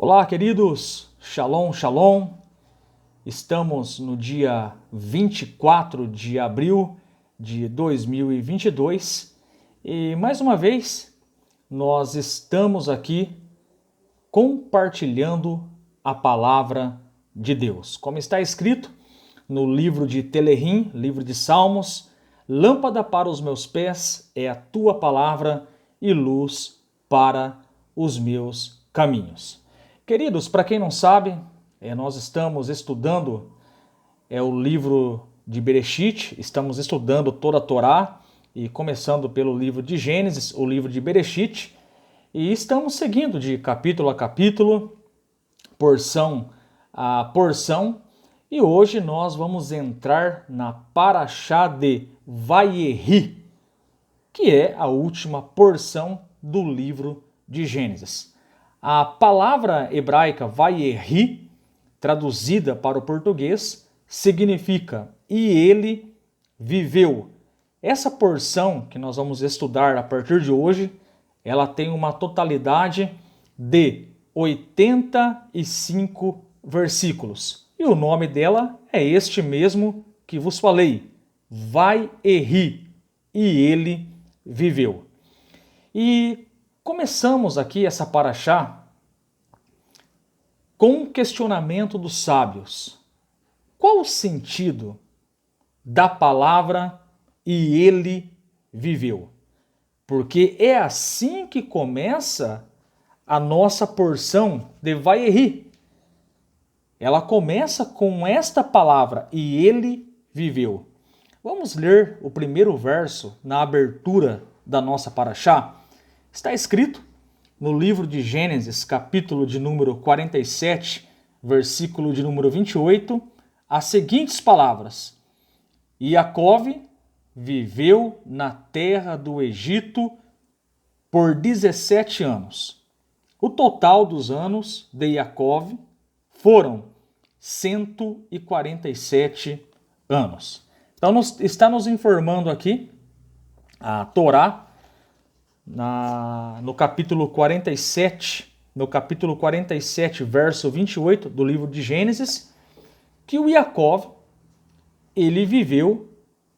Olá, queridos! Shalom, shalom! Estamos no dia 24 de abril de 2022 e, mais uma vez, nós estamos aqui compartilhando a palavra de Deus. Como está escrito no livro de Telehim, livro de Salmos, lâmpada para os meus pés é a tua palavra e luz para os meus caminhos. Queridos, para quem não sabe, nós estamos estudando o livro de Bereshit, estamos estudando toda a Torá, e começando pelo livro de Gênesis, o livro de Bereshit, e estamos seguindo de capítulo a capítulo, porção a porção, e hoje nós vamos entrar na Parashá de Vayehi, que é a última porção do livro de Gênesis. A palavra hebraica Vayehi, traduzida para o português, significa "e ele viveu". Essa porção que nós vamos estudar a partir de hoje, ela tem uma totalidade de 85 versículos. E o nome dela é este mesmo que vos falei, Vayehi, e ele viveu. E começamos aqui essa paraxá com um questionamento dos sábios. Qual o sentido da palavra "e ele viveu"? Porque é assim que começa a nossa porção de Vayehi. Ela começa com esta palavra, "e ele viveu". Vamos ler o primeiro verso na abertura da nossa paraxá. Está escrito no livro de Gênesis, capítulo de número 47, versículo de número 28, as seguintes palavras: Iacove viveu na terra do Egito por 17 anos. O total dos anos de Iacove foram 147 anos. Então está nos informando aqui a Torá, no capítulo 47, verso 28 do livro de Gênesis, que o Iacove, ele viveu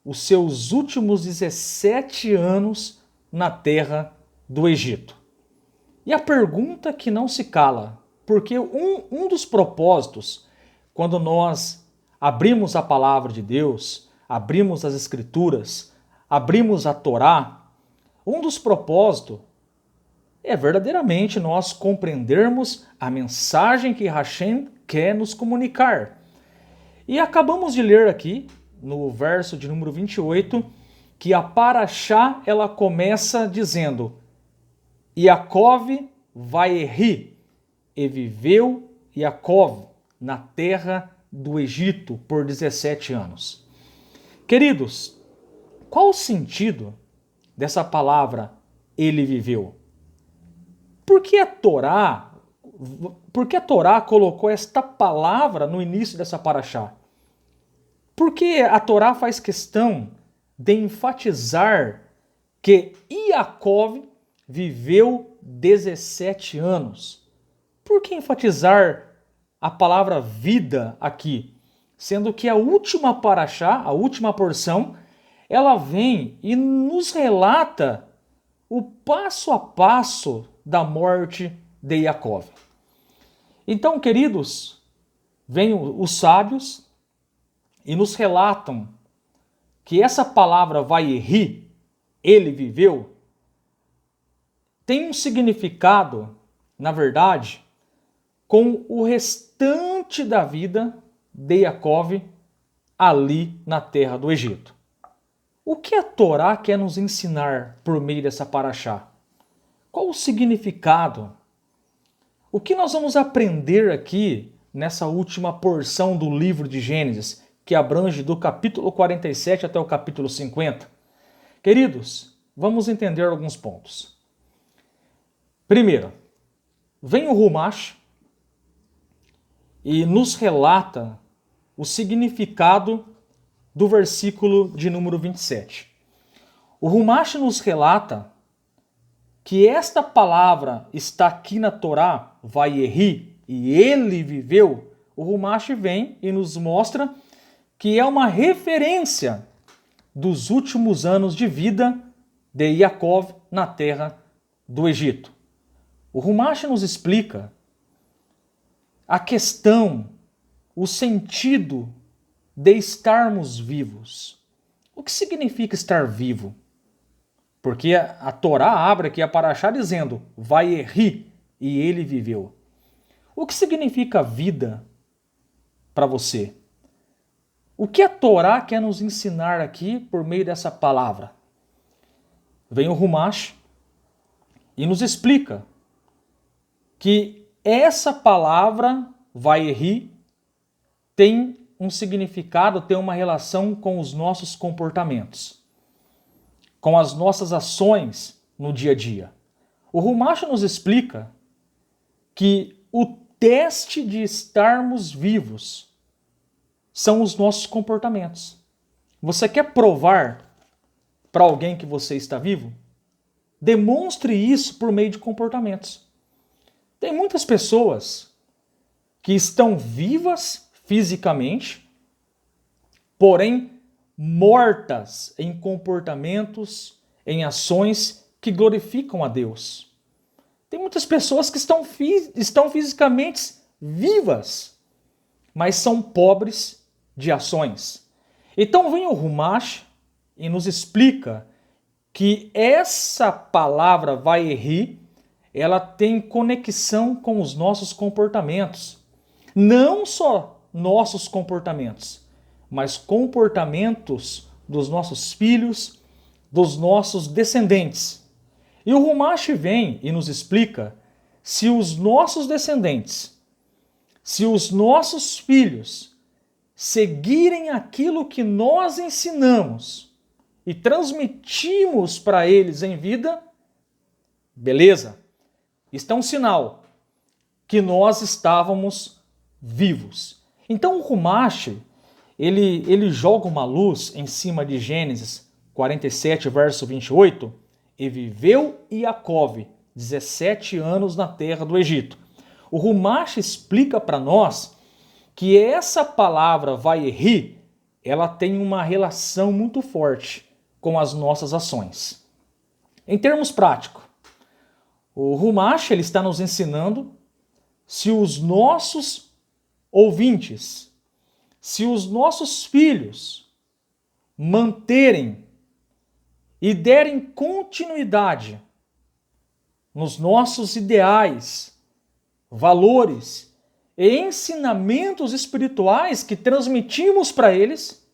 os seus últimos 17 anos na terra do Egito. E a pergunta que não se cala, porque um dos propósitos, quando nós abrimos a palavra de Deus, abrimos as Escrituras, abrimos a Torá, um dos propósitos é verdadeiramente nós compreendermos a mensagem que Hashem quer nos comunicar. E acabamos de ler aqui, no verso de número 28, que a Parashá ela começa dizendo: Iacove Vayehi, e viveu Iacove na terra do Egito por 17 anos. Queridos, qual o sentido dessa palavra "ele viveu"? Por que a Torá colocou esta palavra no início dessa paraxá? Por que a Torá faz questão de enfatizar que Iacove viveu 17 anos? Por que enfatizar a palavra vida aqui? Sendo que a última paraxá, a última porção, ela vem e nos relata o passo a passo da morte de Iacove. Então, queridos, vêm os sábios e nos relatam que essa palavra Vayehi, ele viveu, tem um significado, na verdade, com o restante da vida de Iacove ali na terra do Egito. O que a Torá quer nos ensinar por meio dessa paraxá? Qual o significado? O que nós vamos aprender aqui nessa última porção do livro de Gênesis, que abrange do capítulo 47 até o capítulo 50? Queridos, vamos entender alguns pontos. Primeiro, vem o Humash e nos relata o significado do versículo de número 27. O Humash nos relata que esta palavra está aqui na Torá, Vayehi, e ele viveu, o Humash vem e nos mostra que é uma referência dos últimos anos de vida de Yaakov na terra do Egito. O Humash nos explica a questão, o sentido de estarmos vivos. O que significa estar vivo? Porque a Torá abre aqui a Parashá dizendo, Vaierri, e ele viveu. O que significa vida para você? O que a Torá quer nos ensinar aqui por meio dessa palavra? Vem o Humash e nos explica que essa palavra, Vaierri, tem um significado, tem uma relação com os nossos comportamentos, com as nossas ações no dia a dia. O Humash nos explica que o teste de estarmos vivos são os nossos comportamentos. Você quer provar para alguém que você está vivo? Demonstre isso por meio de comportamentos. Tem muitas pessoas que estão vivas fisicamente, porém mortas em comportamentos, em ações que glorificam a Deus. Tem muitas pessoas que estão fisicamente vivas, mas são pobres de ações. Então vem o Humash e nos explica que essa palavra Vaierri, ela tem conexão com os nossos comportamentos. Não só nossos comportamentos, mas comportamentos dos nossos filhos, dos nossos descendentes. E o Humash vem e nos explica se os nossos descendentes, se os nossos filhos seguirem aquilo que nós ensinamos e transmitimos para eles em vida, beleza, isso é um sinal que nós estávamos vivos. Então o Humash, ele joga uma luz em cima de Gênesis 47, verso 28, e viveu Yaakov 17 anos na terra do Egito. O Humash explica para nós que essa palavra Vaierri, ela tem uma relação muito forte com as nossas ações. Em termos práticos, o Humash ele está nos ensinando se os nossos ouvintes, se os nossos filhos manterem e derem continuidade nos nossos ideais, valores e ensinamentos espirituais que transmitimos para eles,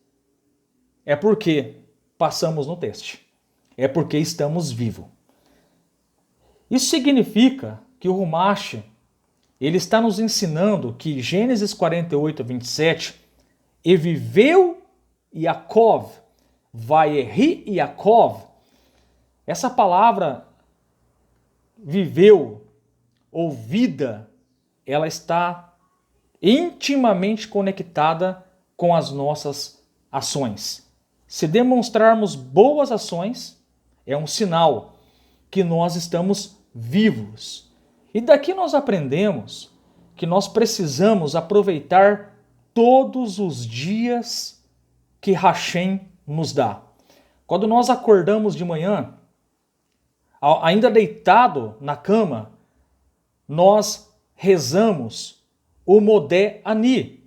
é porque passamos no teste. É porque estamos vivos. Isso significa que o Humash ele está nos ensinando que Gênesis 48, 27, e viveu Yaakov, Vaierri Yaakov, essa palavra viveu ou vida, ela está intimamente conectada com as nossas ações. Se demonstrarmos boas ações, é um sinal que nós estamos vivos. E daqui nós aprendemos que nós precisamos aproveitar todos os dias que Hashem nos dá. Quando nós acordamos de manhã, ainda deitado na cama, nós rezamos o Modé Ani.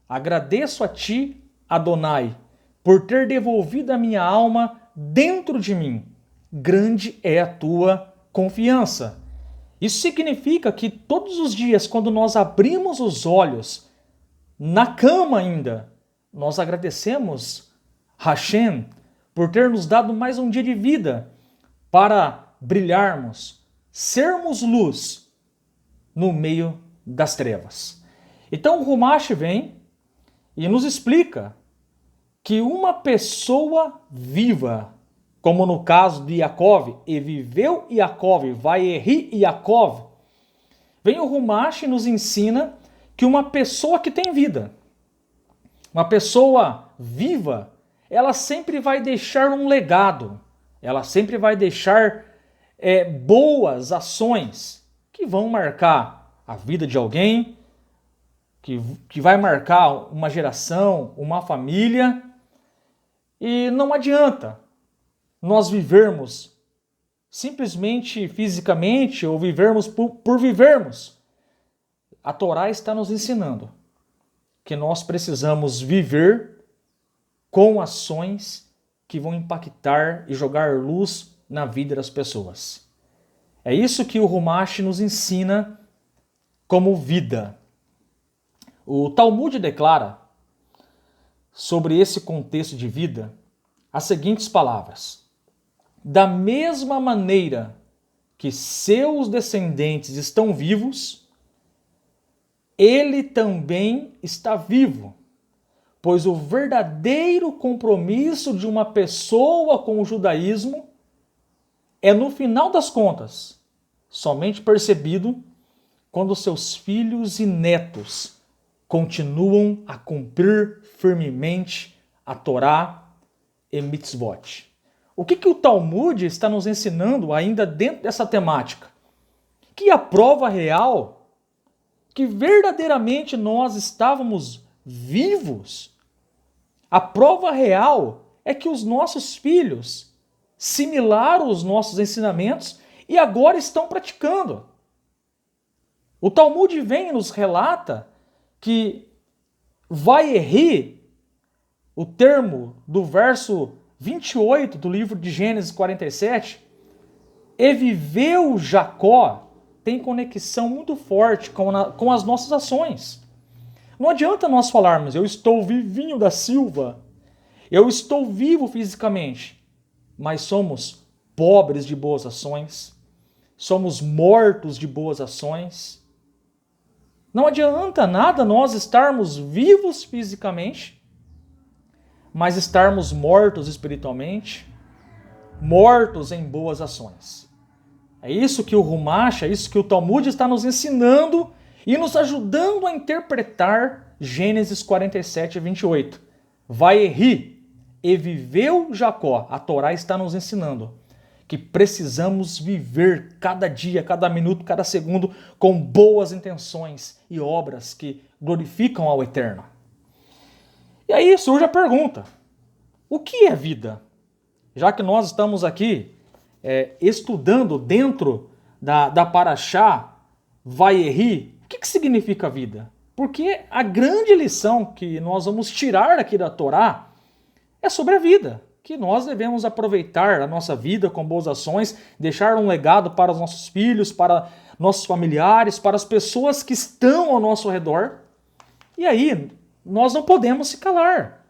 Agradeço a ti, Adonai, por ter devolvido a minha alma dentro de mim. Grande é a tua confiança. Isso significa que todos os dias, quando nós abrimos os olhos, na cama ainda, nós agradecemos Hashem por ter nos dado mais um dia de vida para brilharmos, sermos luz no meio das trevas. Então o Humash vem e nos explica que uma pessoa viva, como no caso de Yaakov, e viveu Yaakov, Vaierri Yaakov, vem o Humash e nos ensina que uma pessoa que tem vida, uma pessoa viva, ela sempre vai deixar um legado, ela sempre vai deixar boas ações que vão marcar a vida de alguém, que vai marcar uma geração, uma família. E não adianta nós vivermos simplesmente fisicamente ou vivermos por vivermos. A Torá está nos ensinando que nós precisamos viver com ações que vão impactar e jogar luz na vida das pessoas. É isso que o Humash nos ensina como vida. O Talmud declara sobre esse contexto de vida as seguintes palavras: da mesma maneira que seus descendentes estão vivos, ele também está vivo, pois o verdadeiro compromisso de uma pessoa com o judaísmo é, no final das contas, somente percebido quando seus filhos e netos continuam a cumprir firmemente a Torá e mitzvot. O que o Talmud está nos ensinando ainda dentro dessa temática? Que a prova real que verdadeiramente nós estávamos vivos, a prova real é que os nossos filhos assimilaram os nossos ensinamentos e agora estão praticando. O Talmud vem e nos relata que Vayehi, o termo do verso 28 do livro de Gênesis 47, e viveu Jacó, tem conexão muito forte com as nossas ações. Não adianta nós falarmos, eu estou vivinho da Silva, eu estou vivo fisicamente, mas somos pobres de boas ações, somos mortos de boas ações. Não adianta nada nós estarmos vivos fisicamente, mas estarmos mortos espiritualmente, mortos em boas ações. É isso que o Humash, é isso que o Talmud está nos ensinando e nos ajudando a interpretar Gênesis 47, 28. Vayehi, e viveu Jacó. A Torá está nos ensinando que precisamos viver cada dia, cada minuto, cada segundo com boas intenções e obras que glorificam ao Eterno. E aí surge a pergunta: o que é vida? Já que nós estamos aqui estudando dentro da Parashá Vayehi, o que significa vida? Porque a grande lição que nós vamos tirar aqui da Torá é sobre a vida, que nós devemos aproveitar a nossa vida com boas ações, deixar um legado para os nossos filhos, para nossos familiares, para as pessoas que estão ao nosso redor. E aí, nós não podemos se calar.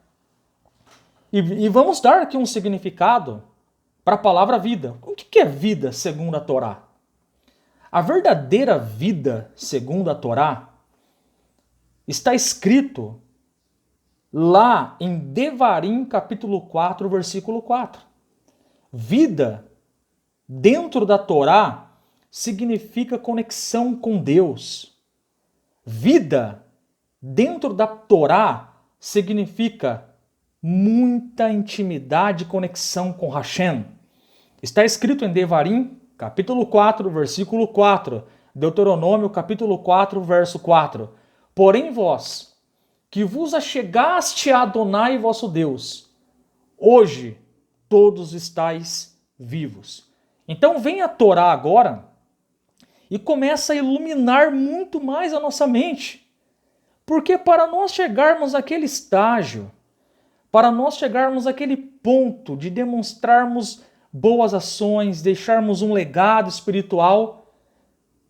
E vamos dar aqui um significado para a palavra vida. O que é vida segundo a Torá? A verdadeira vida segundo a Torá está escrito lá em Devarim, capítulo 4, versículo 4. Vida dentro da Torá significa conexão com Deus. Vida dentro da Torá significa muita intimidade e conexão com Hashem. Está escrito em Devarim, capítulo 4, versículo 4, Deuteronômio, capítulo 4, verso 4. Porém vós, que vos achegaste a Adonai vosso Deus, hoje todos estáis vivos. Então vem a Torá agora e começa a iluminar muito mais a nossa mente. Porque para nós chegarmos àquele estágio, para nós chegarmos àquele ponto de demonstrarmos boas ações, deixarmos um legado espiritual,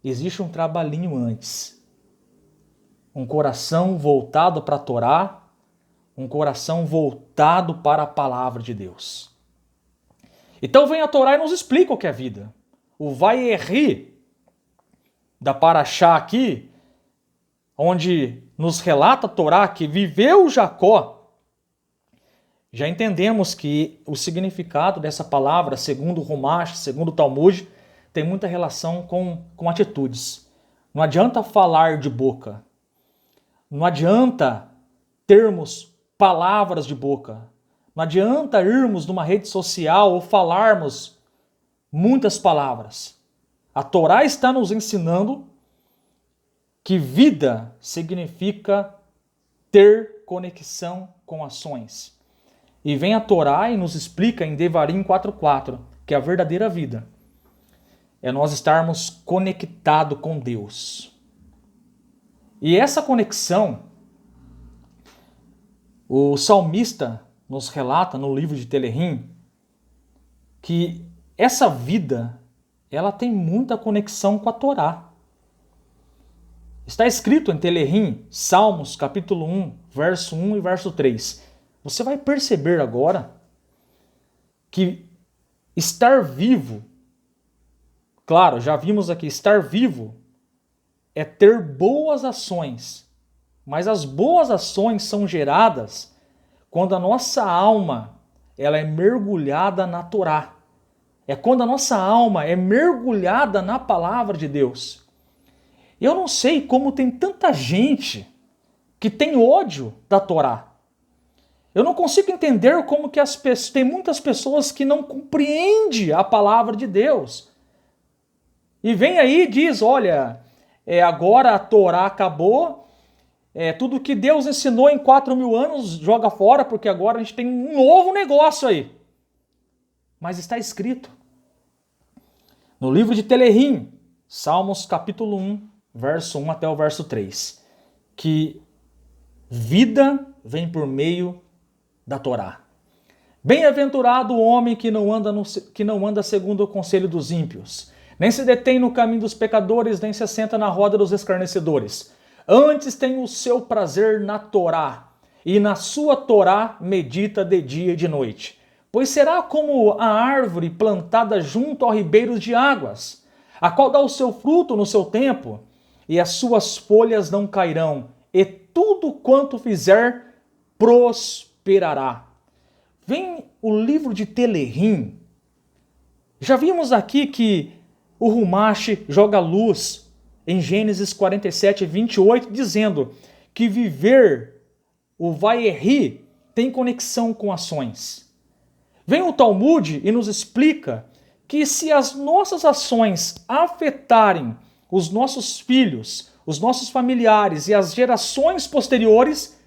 existe um trabalhinho antes. Um coração voltado para a Torá, um coração voltado para a palavra de Deus. Então vem a Torá e nos explica o que é vida. O Vayehi da Parashá aqui, onde nos relata a Torá que viveu Jacó, já entendemos que o significado dessa palavra, segundo o Humash, segundo o Talmud, tem muita relação com atitudes. Não adianta falar de boca. Não adianta termos palavras de boca. Não adianta irmos numa rede social ou falarmos muitas palavras. A Torá está nos ensinando que vida significa ter conexão com ações. E vem a Torá e nos explica em Devarim 4:4 que a verdadeira vida é nós estarmos conectados com Deus. E essa conexão, o salmista nos relata no livro de Telehim que essa vida ela tem muita conexão com a Torá. Está escrito em Telehim, Salmos, capítulo 1, verso 1 e verso 3. Você vai perceber agora que estar vivo, claro, já vimos aqui, estar vivo é ter boas ações, mas as boas ações são geradas quando a nossa alma ela é mergulhada na Torá. É quando a nossa alma é mergulhada na palavra de Deus. Eu não sei como tem tanta gente que tem ódio da Torá. Eu não consigo entender como que tem muitas pessoas que não compreendem a palavra de Deus. E vem aí e diz, olha, agora a Torá acabou, tudo que Deus ensinou em 4.000 anos joga fora, porque agora a gente tem um novo negócio aí. Mas está escrito no livro de Telehim, Salmos capítulo 1, verso 1 até o verso 3, que vida vem por meio da Torá. Bem-aventurado o homem que não anda segundo o conselho dos ímpios, nem se detém no caminho dos pecadores, nem se assenta na roda dos escarnecedores. Antes tem o seu prazer na Torá, e na sua Torá medita de dia e de noite. Pois será como a árvore plantada junto aos ribeiros de águas, a qual dá o seu fruto no seu tempo, e as suas folhas não cairão, e tudo quanto fizer prosperará. Vem o livro de Telehim. Já vimos aqui que o Rumash joga luz em Gênesis 47, 28, dizendo que viver o Vayehi tem conexão com ações. Vem o Talmud e nos explica que se as nossas ações afetarem os nossos filhos, os nossos familiares e as gerações posteriores,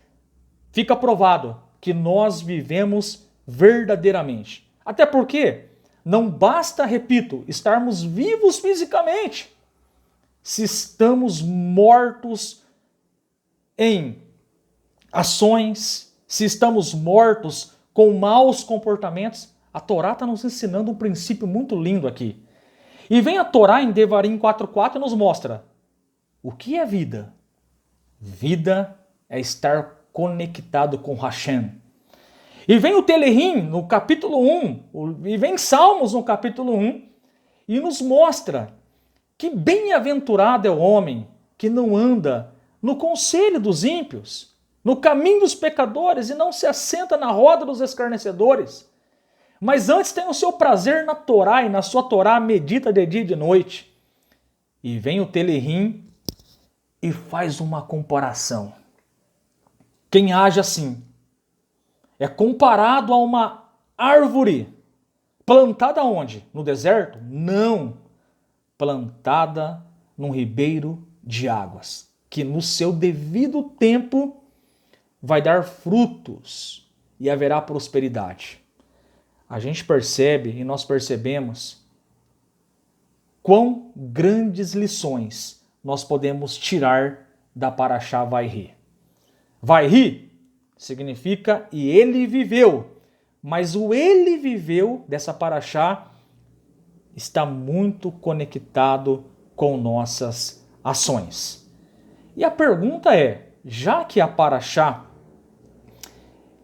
fica provado que nós vivemos verdadeiramente. Até porque não basta, repito, estarmos vivos fisicamente. Se estamos mortos em ações, se estamos mortos com maus comportamentos, a Torá está nos ensinando um princípio muito lindo aqui. E vem a Torá em Devarim 4:4 e nos mostra o que é vida. Vida é estar conectado com Hashem. E vem o Telehim no capítulo 1, e vem Salmos no capítulo 1, e nos mostra que bem-aventurado é o homem que não anda no conselho dos ímpios, no caminho dos pecadores, e não se assenta na roda dos escarnecedores, mas antes tem o seu prazer na Torá, e na sua Torá medita de dia e de noite. E vem o Telehim e faz uma comparação. Quem age assim é comparado a uma árvore plantada onde? No deserto? Não. Plantada num ribeiro de águas, que no seu devido tempo vai dar frutos e haverá prosperidade. A gente percebe e nós percebemos quão grandes lições nós podemos tirar da Parashá Vayehi. Vayehi significa e ele viveu, mas o ele viveu dessa Parashá está muito conectado com nossas ações. E a pergunta é, já que a Parashá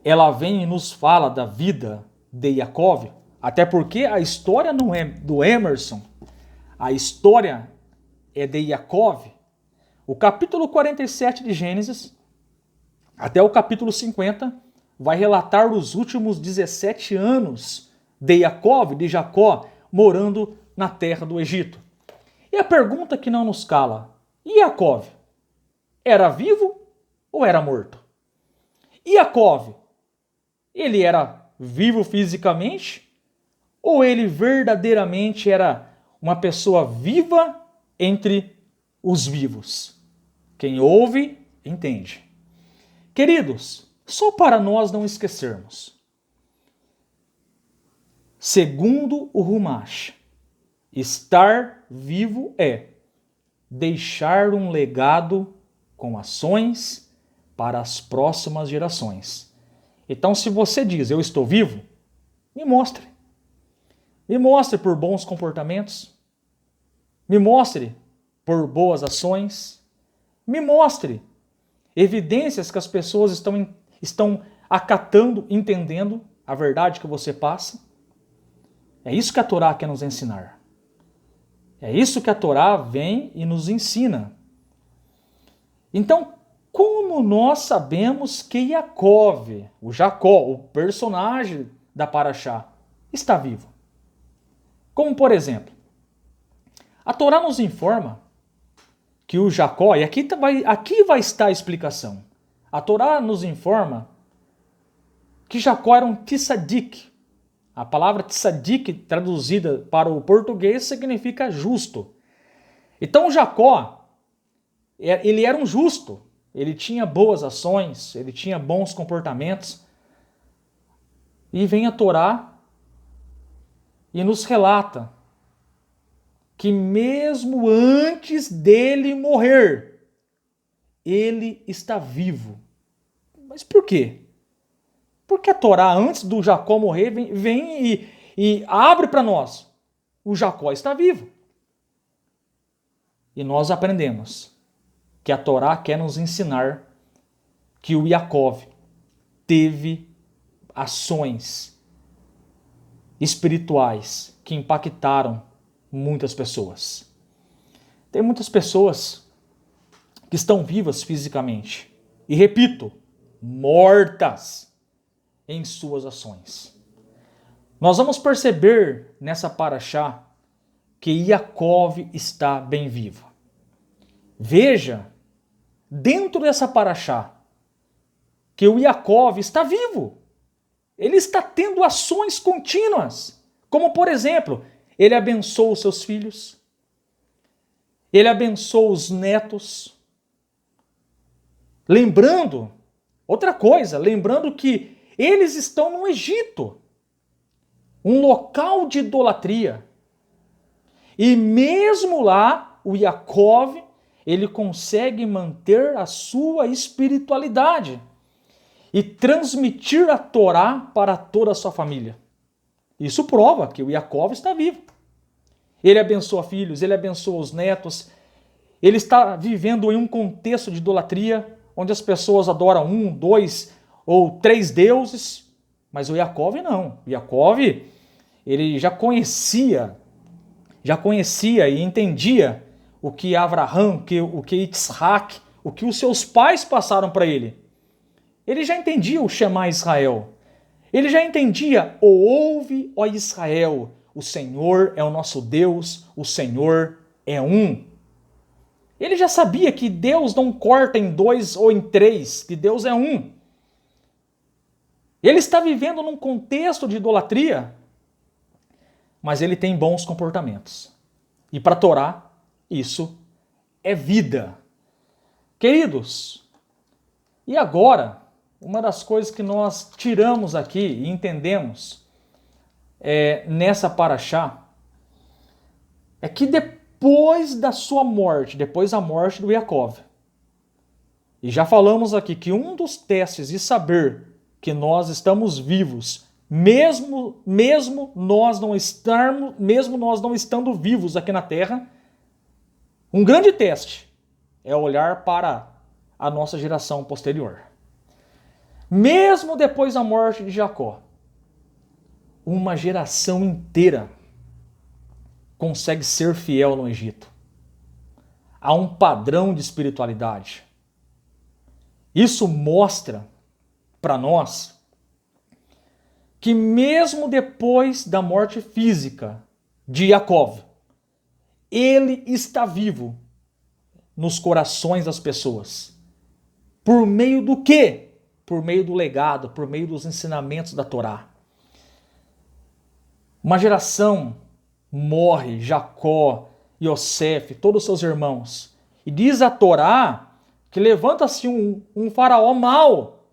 ela vem e nos fala da vida de Yaakov, até porque a história não é do Emerson, a história é de Yaakov, o capítulo 47 de Gênesis até o capítulo 50 vai relatar os últimos 17 anos de Yaakov, de Jacó, morando na terra do Egito. E a pergunta que não nos cala, Yaakov era vivo ou era morto? Yaakov, ele era vivo fisicamente ou ele verdadeiramente era uma pessoa viva entre os vivos? Quem ouve, entende. Queridos, só para nós não esquecermos. Segundo o Humash, estar vivo é deixar um legado com ações para as próximas gerações. Então, se você diz, eu estou vivo, me mostre. Me mostre por bons comportamentos. Me mostre por boas ações. Me mostre evidências que as pessoas estão acatando, entendendo a verdade que você passa. É isso que a Torá quer nos ensinar. É isso que a Torá vem e nos ensina. Então, como nós sabemos que Yaakov, o Jacó, o personagem da Parashá, está vivo? Como, por exemplo, a Torá nos informa que o Jacó, e aqui vai estar a explicação. A Torá nos informa que Jacó era um tzadik. A palavra tzadik, traduzida para o português, significa justo. Então Jacó, ele era um justo. Ele tinha boas ações, ele tinha bons comportamentos. E vem a Torá e nos relata que mesmo antes dele morrer, ele está vivo. Mas por quê? Porque a Torá, antes do Jacó morrer, vem e abre para nós. O Jacó está vivo. E nós aprendemos que a Torá quer nos ensinar que o Yaakov teve ações espirituais que impactaram muitas pessoas. Tem muitas pessoas que estão vivas fisicamente. E repito, mortas em suas ações. Nós vamos perceber nessa Parashá que Yaakov está bem vivo. Veja, dentro dessa Parashá, que o Yaakov está vivo. Ele está tendo ações contínuas. Como, por exemplo, ele abençoa os seus filhos. Ele abençoa os netos. Lembrando, outra coisa, lembrando que eles estão no Egito, um local de idolatria. E mesmo lá, o Yaakov, ele consegue manter a sua espiritualidade e transmitir a Torá para toda a sua família. Isso prova que o Yaakov está vivo. Ele abençoa filhos, ele abençoa os netos, ele está vivendo em um contexto de idolatria, onde as pessoas adoram 1, 2 ou 3 deuses, mas o Yaakov não. O Yaakov, ele já conhecia e entendia o que Avraham, o que Yitzhak, o que os seus pais passaram para ele. Ele já entendia o Shema Israel. Ele já entendia o ouve, ó Israel, o Senhor é o nosso Deus, o Senhor é um. Ele já sabia que Deus não corta em 2 ou em 3, que Deus é um. Ele está vivendo num contexto de idolatria, mas ele tem bons comportamentos. E para a Torá, isso é vida. Queridos, e agora, uma das coisas que nós tiramos aqui e entendemos nessa Parashá é que depois da sua morte, depois da morte do Yaakov, e já falamos aqui que um dos testes de saber que nós estamos vivos, mesmo nós não estando vivos aqui na Terra, um grande teste é olhar para a nossa geração posterior. Mesmo depois da morte de Jacó, uma geração inteira consegue ser fiel no Egito. Há um padrão de espiritualidade. Isso mostra para nós que mesmo depois da morte física de Yaakov, ele está vivo nos corações das pessoas. Por meio do quê? Por meio do legado, por meio dos ensinamentos da Torá. Uma geração morre, Jacó, Yosef, todos os seus irmãos. E diz a Torá que levanta-se um faraó mau,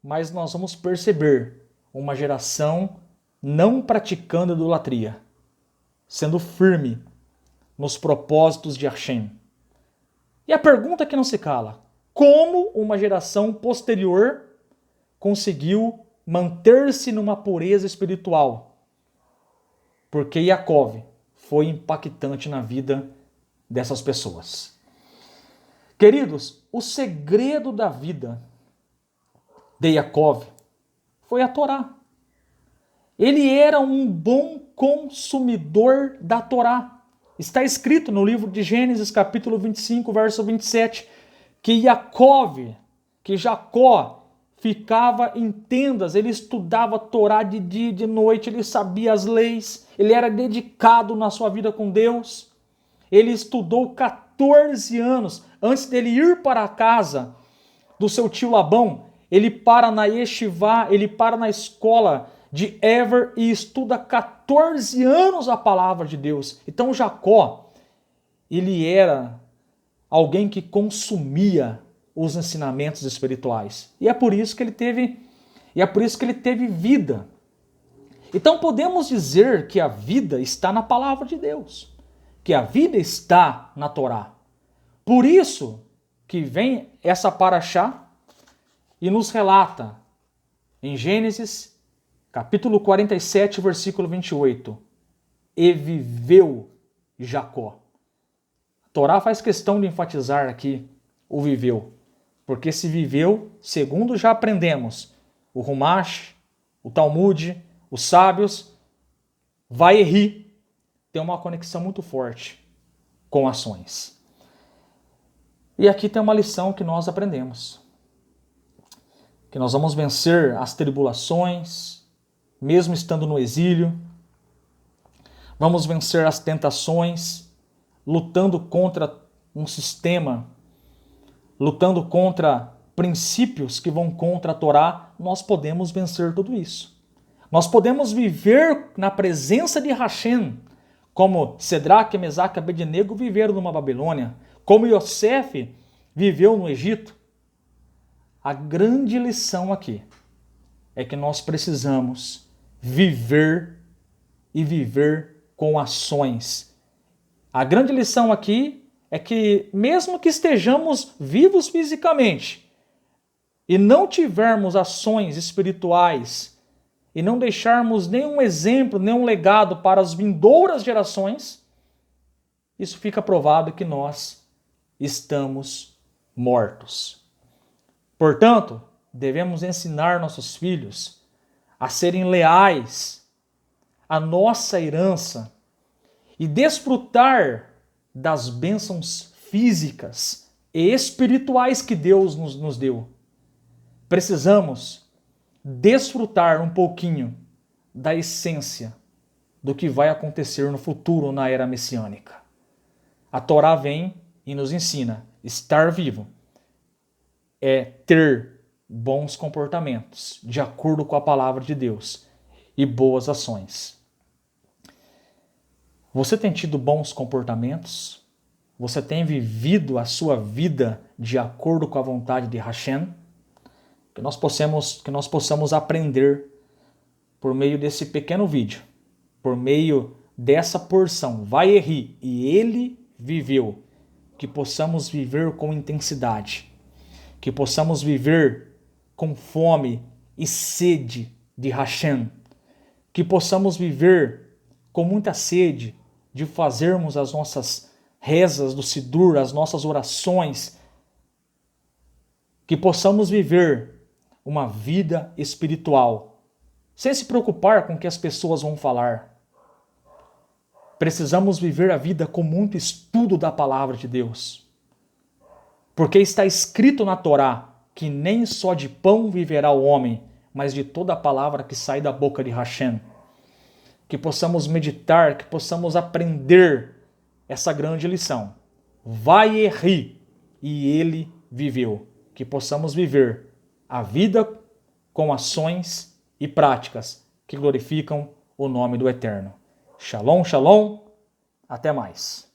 mas nós vamos perceber uma geração não praticando idolatria, sendo firme nos propósitos de Hashem. E a pergunta que não se cala: como uma geração posterior conseguiu manter-se numa pureza espiritual? Porque Yaakov foi impactante na vida dessas pessoas. Queridos, o segredo da vida de Yaakov foi a Torá. Ele era um bom consumidor da Torá. Está escrito no livro de Gênesis, capítulo 25, verso 27, que Jacó ficava em tendas, ele estudava a Torá de dia e de noite, ele sabia as leis, ele era dedicado na sua vida com Deus. Ele estudou 14 anos antes dele ir para a casa do seu tio Labão. Ele para na Yeshivá, ele para na escola de Ever e estuda 14 anos a palavra de Deus. Então Jacó, ele era alguém que consumia os ensinamentos espirituais. E é por isso que ele teve vida. Então podemos dizer que a vida está na palavra de Deus, que a vida está na Torá. Por isso que vem essa paraxá e nos relata em Gênesis, capítulo 47, versículo 28, e viveu Jacó. A Torá faz questão de enfatizar aqui o viveu, porque se viveu, segundo já aprendemos, o Rumash, o Talmud, os sábios, Vayehi, tem uma conexão muito forte com ações. E aqui tem uma lição que nós aprendemos, que nós vamos vencer as tribulações, mesmo estando no exílio, vamos vencer as tentações, lutando contra um sistema, lutando contra princípios que vão contra a Torá. Nós podemos vencer tudo isso. Nós podemos viver na presença de Hashem, como Sedraque, Mesaque e Abednego viveram numa Babilônia, como Yosef viveu no Egito. A grande lição aqui é que nós precisamos viver e viver com ações. A grande lição aqui é que mesmo que estejamos vivos fisicamente e não tivermos ações espirituais e não deixarmos nenhum exemplo, nenhum legado para as vindouras gerações, isso fica provado que nós estamos mortos. Portanto, devemos ensinar nossos filhos a serem leais à nossa herança e desfrutar das bênçãos físicas e espirituais que Deus nos deu. Precisamos desfrutar um pouquinho da essência do que vai acontecer no futuro na era messiânica. A Torá vem e nos ensina: estar vivo é ter bons comportamentos de acordo com a palavra de Deus e boas ações. Você tem tido bons comportamentos? Você tem vivido a sua vida de acordo com a vontade de Hashem? Que nós possamos aprender por meio desse pequeno vídeo, por meio dessa porção, Vayehi, e ele viveu, que possamos viver com intensidade, que possamos viver com fome e sede de Hashem, que possamos viver com muita sede de fazermos as nossas rezas do Sidur, as nossas orações, que possamos viver uma vida espiritual, sem se preocupar com o que as pessoas vão falar. Precisamos viver a vida com muito estudo da palavra de Deus, porque está escrito na Torá que nem só de pão viverá o homem, mas de toda a palavra que sai da boca de Hashem. Que possamos meditar, que possamos aprender essa grande lição. Vayehi, e ele viveu. Que possamos viver a vida com ações e práticas que glorificam o nome do Eterno. Shalom, shalom, até mais.